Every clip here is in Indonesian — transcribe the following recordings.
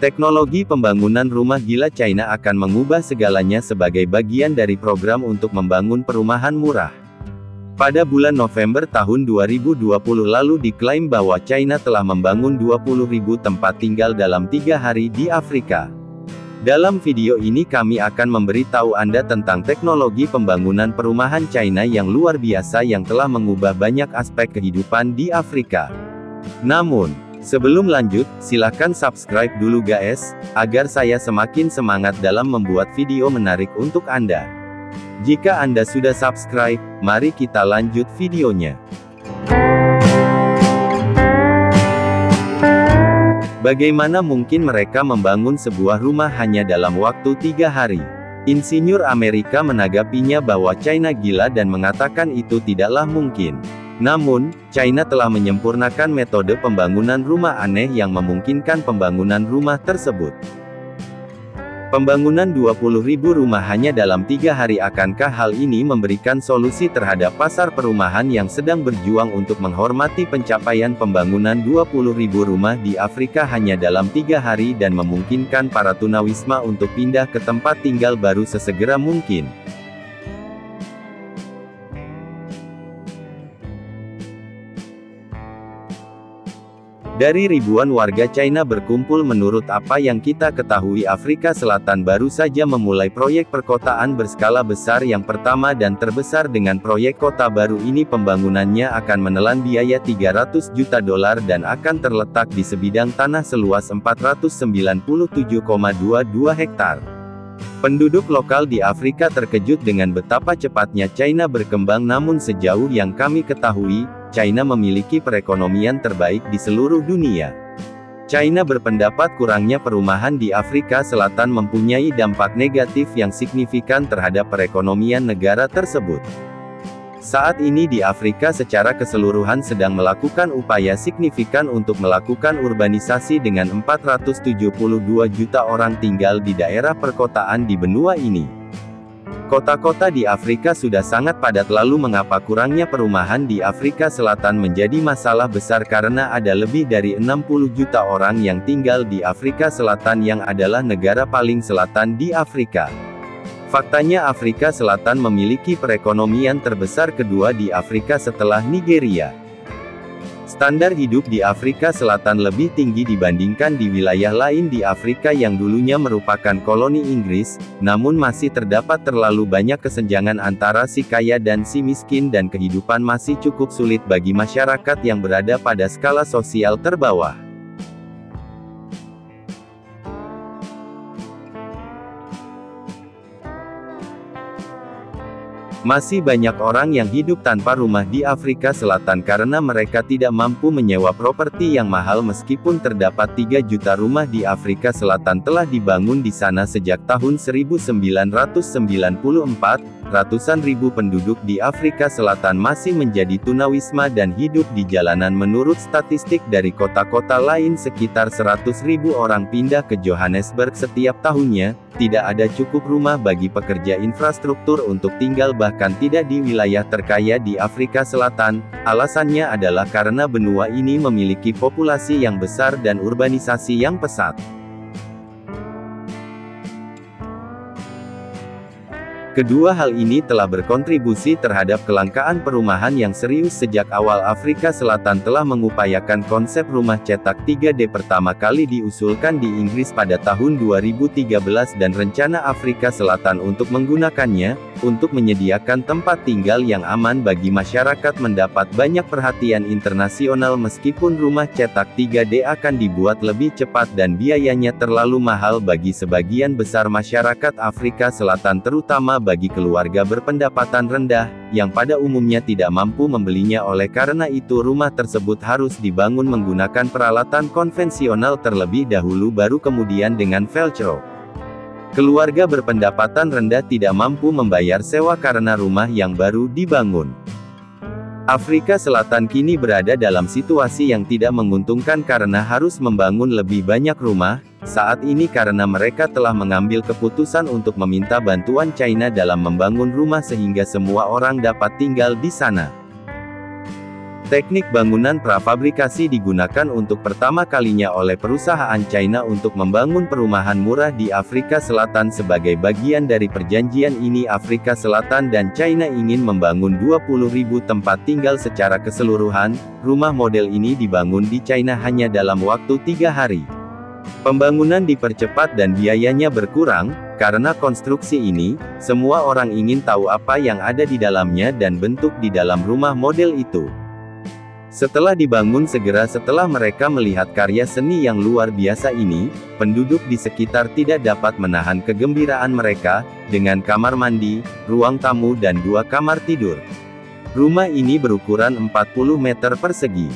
Teknologi pembangunan rumah gila China akan mengubah segalanya sebagai bagian dari program untuk membangun perumahan murah. Pada bulan November tahun 2020 lalu diklaim bahwa China telah membangun 20.000 tempat tinggal dalam 3 hari di Afrika. Dalam video ini kami akan memberitahu Anda tentang teknologi pembangunan perumahan China yang luar biasa yang telah mengubah banyak aspek kehidupan di Afrika. Namun, sebelum lanjut, silakan subscribe dulu guys, agar saya semakin semangat dalam membuat video menarik untuk Anda. Jika Anda sudah subscribe, mari kita lanjut videonya. Bagaimana mungkin mereka membangun sebuah rumah hanya dalam waktu 3 hari? Insinyur Amerika menanggapinya bahwa China gila dan mengatakan itu tidaklah mungkin. Namun, China telah menyempurnakan metode pembangunan rumah aneh yang memungkinkan pembangunan rumah tersebut. Pembangunan 20.000 rumah hanya dalam 3 hari. Akankah hal ini memberikan solusi terhadap pasar perumahan yang sedang berjuang untuk menghormati pencapaian pembangunan 20.000 rumah di Afrika hanya dalam 3 hari dan memungkinkan para tunawisma untuk pindah ke tempat tinggal baru sesegera mungkin? Dari ribuan warga China berkumpul. Menurut apa yang kita ketahui, Afrika Selatan baru saja memulai proyek perkotaan berskala besar yang pertama dan terbesar. Dengan proyek kota baru ini pembangunannya akan menelan biaya 300 juta dolar dan akan terletak di sebidang tanah seluas 497,22 hektar. Penduduk lokal di Afrika terkejut dengan betapa cepatnya China berkembang, namun sejauh yang kami ketahui, China memiliki perekonomian terbaik di seluruh dunia. China berpendapat kurangnya perumahan di Afrika Selatan mempunyai dampak negatif yang signifikan terhadap perekonomian negara tersebut. Saat ini di Afrika secara keseluruhan sedang melakukan upaya signifikan untuk melakukan urbanisasi dengan 472 juta orang tinggal di daerah perkotaan di benua ini. Kota-kota di Afrika sudah sangat padat, lalu mengapa kurangnya perumahan di Afrika Selatan menjadi masalah besar? Karena ada lebih dari 60 juta orang yang tinggal di Afrika Selatan yang adalah negara paling selatan di Afrika. Faktanya Afrika Selatan memiliki perekonomian terbesar kedua di Afrika setelah Nigeria. Standar hidup di Afrika Selatan lebih tinggi dibandingkan di wilayah lain di Afrika yang dulunya merupakan koloni Inggris, namun masih terdapat terlalu banyak kesenjangan antara si kaya dan si miskin dan kehidupan masih cukup sulit bagi masyarakat yang berada pada skala sosial terbawah. Masih banyak orang yang hidup tanpa rumah di Afrika Selatan karena mereka tidak mampu menyewa properti yang mahal. Meskipun terdapat 3 juta rumah di Afrika Selatan telah dibangun di sana sejak tahun 1994, ratusan ribu penduduk di Afrika Selatan masih menjadi tunawisma dan hidup di jalanan. Menurut statistik dari kota-kota lain, sekitar 100.000 orang pindah ke Johannesburg setiap tahunnya. Tidak ada cukup rumah bagi pekerja infrastruktur untuk tinggal, bahkan tidak di wilayah terkaya di Afrika Selatan. Alasannya adalah karena benua ini memiliki populasi yang besar dan urbanisasi yang pesat. Kedua hal ini telah berkontribusi terhadap kelangkaan perumahan yang serius. Sejak awal Afrika Selatan telah mengupayakan konsep rumah cetak 3D pertama kali diusulkan di Inggris pada tahun 2013 dan rencana Afrika Selatan untuk menggunakannya, untuk menyediakan tempat tinggal yang aman bagi masyarakat, mendapat banyak perhatian internasional. Meskipun rumah cetak 3D akan dibuat lebih cepat dan biayanya terlalu mahal bagi sebagian besar masyarakat Afrika Selatan, terutama bagi keluarga berpendapatan rendah, yang pada umumnya tidak mampu membelinya. Oleh karena itu rumah tersebut harus dibangun menggunakan peralatan konvensional terlebih dahulu, baru kemudian dengan velcro. Keluarga berpendapatan rendah tidak mampu membayar sewa karena rumah yang baru dibangun. Afrika Selatan kini berada dalam situasi yang tidak menguntungkan karena harus membangun lebih banyak rumah saat ini karena mereka telah mengambil keputusan untuk meminta bantuan China dalam membangun rumah sehingga semua orang dapat tinggal di sana. Teknik bangunan prafabrikasi digunakan untuk pertama kalinya oleh perusahaan China untuk membangun perumahan murah di Afrika Selatan sebagai bagian dari perjanjian ini. Afrika Selatan dan China ingin membangun 20.000 tempat tinggal secara keseluruhan. Rumah model ini dibangun di China hanya dalam waktu 3 hari. Pembangunan dipercepat dan biayanya berkurang. Karena konstruksi ini, semua orang ingin tahu apa yang ada di dalamnya dan bentuk di dalam rumah model itu. Setelah dibangun segera setelah mereka melihat karya seni yang luar biasa ini, penduduk di sekitar tidak dapat menahan kegembiraan mereka, dengan kamar mandi, ruang tamu dan 2 kamar tidur. Rumah ini berukuran 40 meter persegi.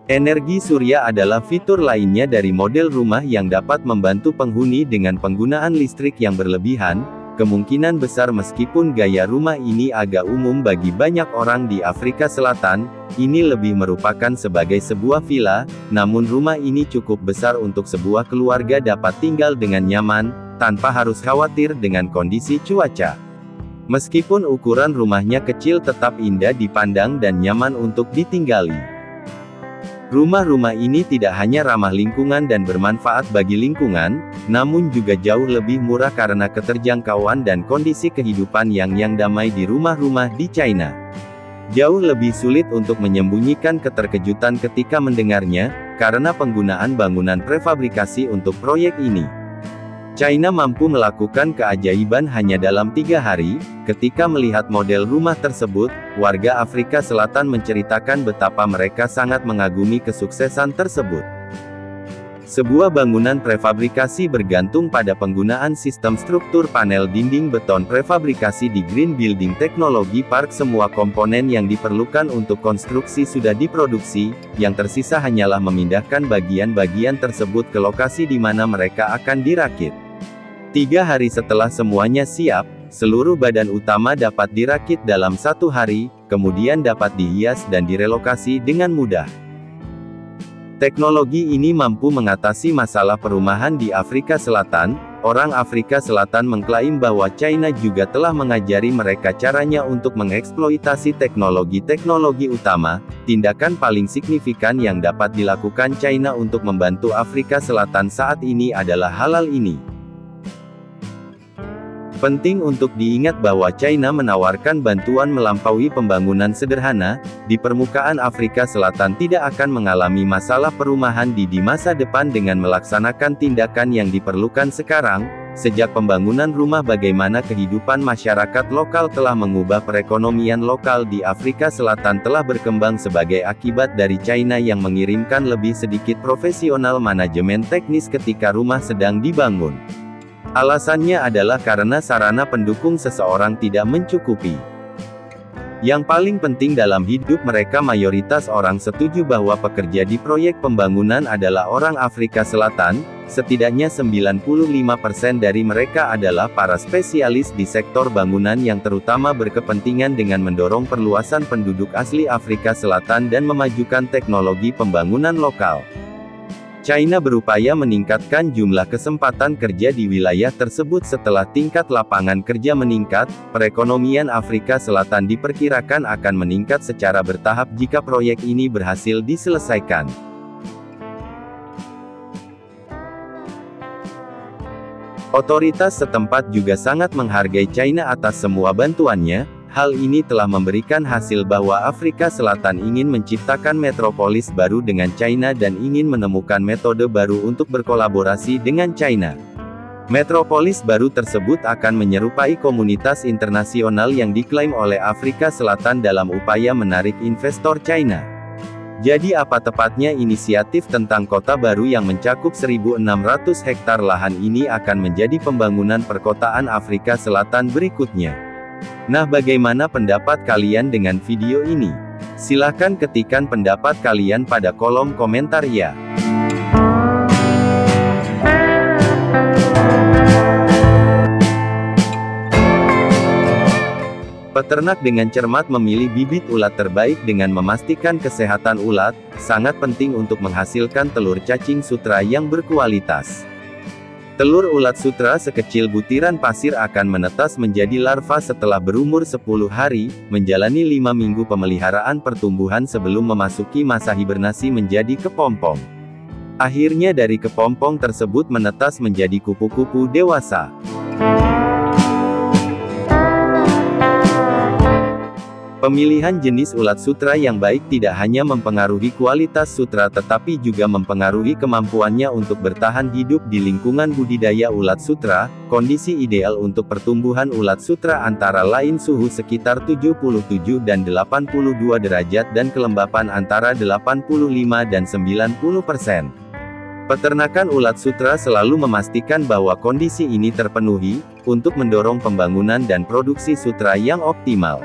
Energi surya adalah fitur lainnya dari model rumah yang dapat membantu penghuni dengan penggunaan listrik yang berlebihan. Kemungkinan besar meskipun gaya rumah ini agak umum bagi banyak orang di Afrika Selatan, ini lebih merupakan sebagai sebuah villa, namun rumah ini cukup besar untuk sebuah keluarga dapat tinggal dengan nyaman, tanpa harus khawatir dengan kondisi cuaca. Meskipun ukuran rumahnya kecil tetap indah dipandang dan nyaman untuk ditinggali. Rumah-rumah ini tidak hanya ramah lingkungan dan bermanfaat bagi lingkungan, namun juga jauh lebih murah karena keterjangkauan dan kondisi kehidupan yang damai di rumah-rumah di China. Jauh lebih sulit untuk menyembunyikan keterkejutan ketika mendengarnya, karena penggunaan bangunan prefabrikasi untuk proyek ini. China mampu melakukan keajaiban hanya dalam 3 hari. Ketika melihat model rumah tersebut, warga Afrika Selatan menceritakan betapa mereka sangat mengagumi kesuksesan tersebut. Sebuah bangunan prefabrikasi bergantung pada penggunaan sistem struktur panel dinding beton prefabrikasi di Green Building Technology Park. Semua komponen yang diperlukan untuk konstruksi sudah diproduksi, yang tersisa hanyalah memindahkan bagian-bagian tersebut ke lokasi di mana mereka akan dirakit. 3 hari setelah semuanya siap, seluruh badan utama dapat dirakit dalam 1 hari, kemudian dapat dihias dan direlokasi dengan mudah. Teknologi ini mampu mengatasi masalah perumahan di Afrika Selatan. Orang Afrika Selatan mengklaim bahwa China juga telah mengajari mereka caranya untuk mengeksploitasi teknologi-teknologi utama. Tindakan paling signifikan yang dapat dilakukan China untuk membantu Afrika Selatan saat ini adalah halal ini. Penting untuk diingat bahwa China menawarkan bantuan melampaui pembangunan sederhana. Di permukaan Afrika Selatan tidak akan mengalami masalah perumahan di masa depan dengan melaksanakan tindakan yang diperlukan sekarang. Sejak pembangunan rumah, bagaimana kehidupan masyarakat lokal telah mengubah perekonomian lokal di Afrika Selatan telah berkembang sebagai akibat dari China yang mengirimkan lebih sedikit profesional manajemen teknis ketika rumah sedang dibangun. Alasannya adalah karena sarana pendukung seseorang tidak mencukupi. Yang paling penting dalam hidup mereka, mayoritas orang setuju bahwa pekerja di proyek pembangunan adalah orang Afrika Selatan. Setidaknya 95% dari mereka adalah para spesialis di sektor bangunan yang terutama berkepentingan dengan mendorong perluasan penduduk asli Afrika Selatan dan memajukan teknologi pembangunan lokal. China berupaya meningkatkan jumlah kesempatan kerja di wilayah tersebut setelah tingkat lapangan kerja meningkat. Perekonomian Afrika Selatan diperkirakan akan meningkat secara bertahap jika proyek ini berhasil diselesaikan. Otoritas setempat juga sangat menghargai China atas semua bantuannya. Hal ini telah memberikan hasil bahwa Afrika Selatan ingin menciptakan metropolis baru dengan China dan ingin menemukan metode baru untuk berkolaborasi dengan China. Metropolis baru tersebut akan menyerupai komunitas internasional yang diklaim oleh Afrika Selatan dalam upaya menarik investor China. Jadi apa tepatnya inisiatif tentang kota baru yang mencakup 1.600 hektar lahan ini akan menjadi pembangunan perkotaan Afrika Selatan berikutnya. Nah, bagaimana pendapat kalian dengan video ini? Silahkan ketikkan pendapat kalian pada kolom komentar ya. Peternak dengan cermat memilih bibit ulat terbaik dengan memastikan kesehatan ulat, sangat penting untuk menghasilkan telur cacing sutra yang berkualitas. Telur ulat sutra sekecil butiran pasir akan menetas menjadi larva setelah berumur 10 hari, menjalani 5 minggu pemeliharaan pertumbuhan sebelum memasuki masa hibernasi menjadi kepompong. Akhirnya dari kepompong tersebut menetas menjadi kupu-kupu dewasa. Pemilihan jenis ulat sutra yang baik tidak hanya mempengaruhi kualitas sutra tetapi juga mempengaruhi kemampuannya untuk bertahan hidup di lingkungan budidaya ulat sutra. Kondisi ideal untuk pertumbuhan ulat sutra antara lain suhu sekitar 77 dan 82 derajat dan kelembapan antara 85 dan 90%. Peternakan ulat sutra selalu memastikan bahwa kondisi ini terpenuhi, untuk mendorong pembangunan dan produksi sutra yang optimal.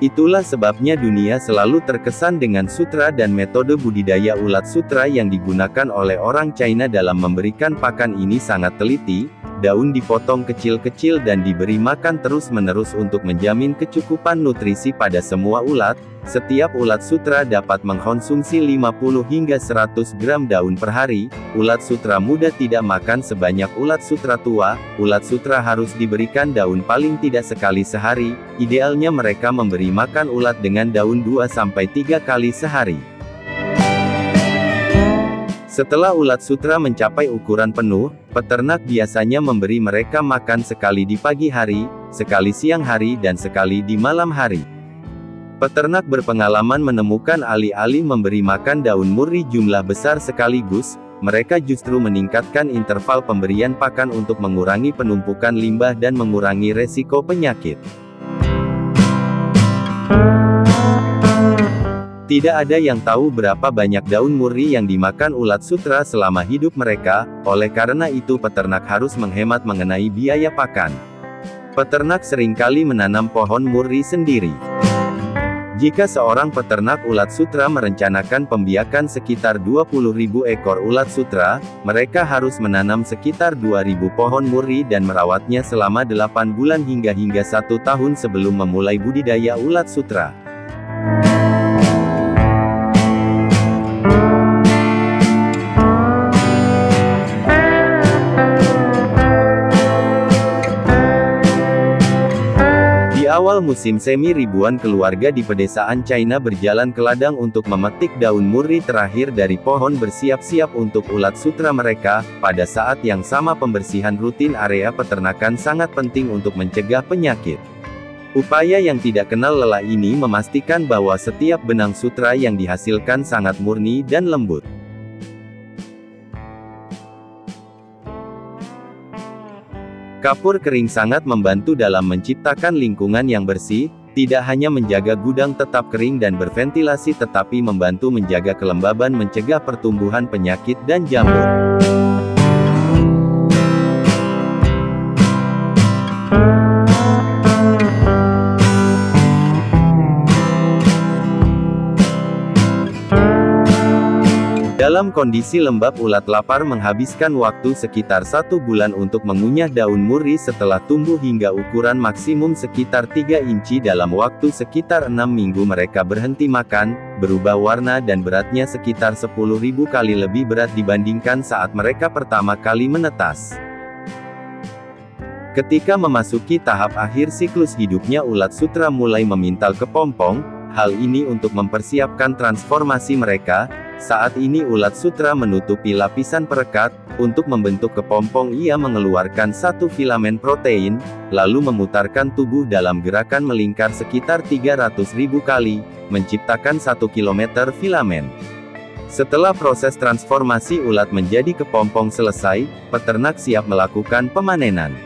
Itulah sebabnya dunia selalu terkesan dengan sutra dan metode budidaya ulat sutra yang digunakan oleh orang China dalam memberikan pakan ini sangat teliti. Daun dipotong kecil-kecil dan diberi makan terus-menerus untuk menjamin kecukupan nutrisi pada semua ulat. Setiap ulat sutra dapat mengkonsumsi 50 hingga 100 gram daun per hari. Ulat sutra muda tidak makan sebanyak ulat sutra tua. Ulat sutra harus diberikan daun paling tidak sekali sehari. Idealnya mereka memberi makan ulat dengan daun 2-3 kali sehari. Setelah ulat sutra mencapai ukuran penuh, peternak biasanya memberi mereka makan sekali di pagi hari, sekali siang hari dan sekali di malam hari. Peternak berpengalaman menemukan alih-alih memberi makan daun murri jumlah besar sekaligus, mereka justru meningkatkan interval pemberian pakan untuk mengurangi penumpukan limbah dan mengurangi resiko penyakit. Tidak ada yang tahu berapa banyak daun murri yang dimakan ulat sutra selama hidup mereka, oleh karena itu peternak harus menghemat mengenai biaya pakan. Peternak seringkali menanam pohon murri sendiri. Jika seorang peternak ulat sutra merencanakan pembiakan sekitar 20.000 ekor ulat sutra, mereka harus menanam sekitar 2.000 pohon murri dan merawatnya selama 8 bulan hingga 1 tahun sebelum memulai budidaya ulat sutra. Awal musim semi ribuan keluarga di pedesaan China berjalan ke ladang untuk memetik daun murri terakhir dari pohon bersiap-siap untuk ulat sutra mereka. Pada saat yang sama pembersihan rutin area peternakan sangat penting untuk mencegah penyakit. Upaya yang tidak kenal lelah ini memastikan bahwa setiap benang sutra yang dihasilkan sangat murni dan lembut. Kapur kering sangat membantu dalam menciptakan lingkungan yang bersih, tidak hanya menjaga gudang tetap kering dan berventilasi tetapi membantu menjaga kelembaban mencegah pertumbuhan penyakit dan jamur. Dalam kondisi lembab ulat lapar menghabiskan waktu sekitar 1 bulan untuk mengunyah daun murri setelah tumbuh hingga ukuran maksimum sekitar 3 inci dalam waktu sekitar 6 minggu mereka berhenti makan, berubah warna dan beratnya sekitar 10.000 kali lebih berat dibandingkan saat mereka pertama kali menetas. Ketika memasuki tahap akhir siklus hidupnya ulat sutra mulai memintal kepompong, hal ini untuk mempersiapkan transformasi mereka. Saat ini ulat sutra menutupi lapisan perekat, untuk membentuk kepompong ia mengeluarkan satu filamen protein, lalu memutarkan tubuh dalam gerakan melingkar sekitar 300.000 kali, menciptakan 1 km filamen. Setelah proses transformasi ulat menjadi kepompong selesai, peternak siap melakukan pemanenan.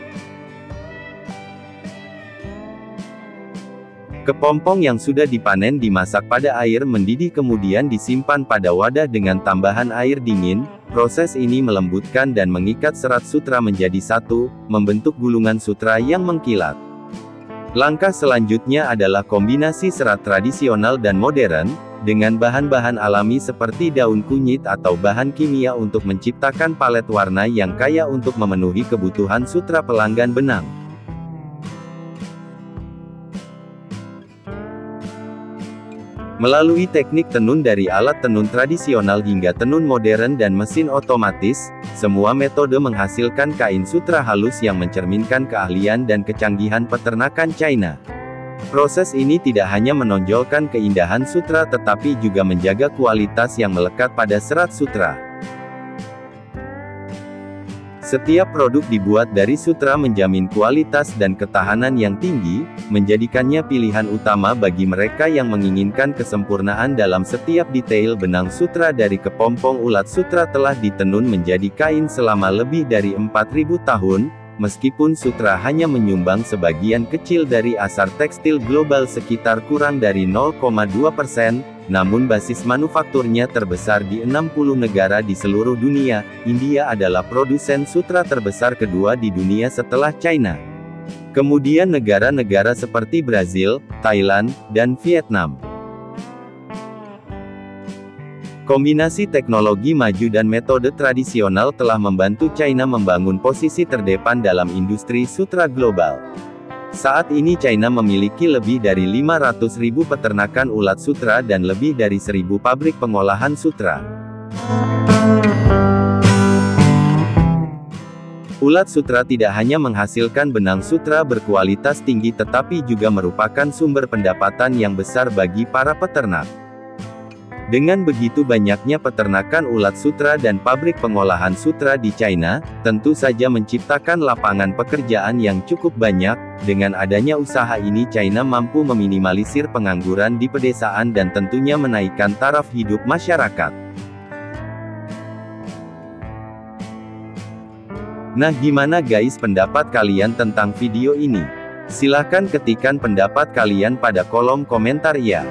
Kepompong yang sudah dipanen dimasak pada air mendidih kemudian disimpan pada wadah dengan tambahan air dingin. Proses ini melembutkan dan mengikat serat sutra menjadi satu, membentuk gulungan sutra yang mengkilat. Langkah selanjutnya adalah kombinasi serat tradisional dan modern, dengan bahan-bahan alami seperti daun kunyit atau bahan kimia untuk menciptakan palet warna yang kaya untuk memenuhi kebutuhan sutra pelanggan benang. Melalui teknik tenun dari alat tenun tradisional hingga tenun modern dan mesin otomatis, semua metode menghasilkan kain sutra halus yang mencerminkan keahlian dan kecanggihan peternakan China. Proses ini tidak hanya menonjolkan keindahan sutra tetapi juga menjaga kualitas yang melekat pada serat sutra. Setiap produk dibuat dari sutra menjamin kualitas dan ketahanan yang tinggi, menjadikannya pilihan utama bagi mereka yang menginginkan kesempurnaan dalam setiap detail benang sutra. Dari kepompong ulat sutra telah ditenun menjadi kain selama lebih dari 4.000 tahun, meskipun sutra hanya menyumbang sebagian kecil dari asar tekstil global sekitar kurang dari 0,2%, namun basis manufakturnya terbesar di 60 negara di seluruh dunia. India adalah produsen sutra terbesar kedua di dunia setelah China. Kemudian negara-negara seperti Brazil, Thailand, dan Vietnam. Kombinasi teknologi maju dan metode tradisional telah membantu China membangun posisi terdepan dalam industri sutra global. Saat ini China memiliki lebih dari 500.000 peternakan ulat sutra dan lebih dari 1.000 pabrik pengolahan sutra. Ulat sutra tidak hanya menghasilkan benang sutra berkualitas tinggi tetapi juga merupakan sumber pendapatan yang besar bagi para peternak. Dengan begitu banyaknya peternakan ulat sutra dan pabrik pengolahan sutra di China, tentu saja menciptakan lapangan pekerjaan yang cukup banyak. Dengan adanya usaha ini China mampu meminimalisir pengangguran di pedesaan dan tentunya menaikkan taraf hidup masyarakat. Nah, gimana guys pendapat kalian tentang video ini? Silahkan ketikkan pendapat kalian pada kolom komentar ya.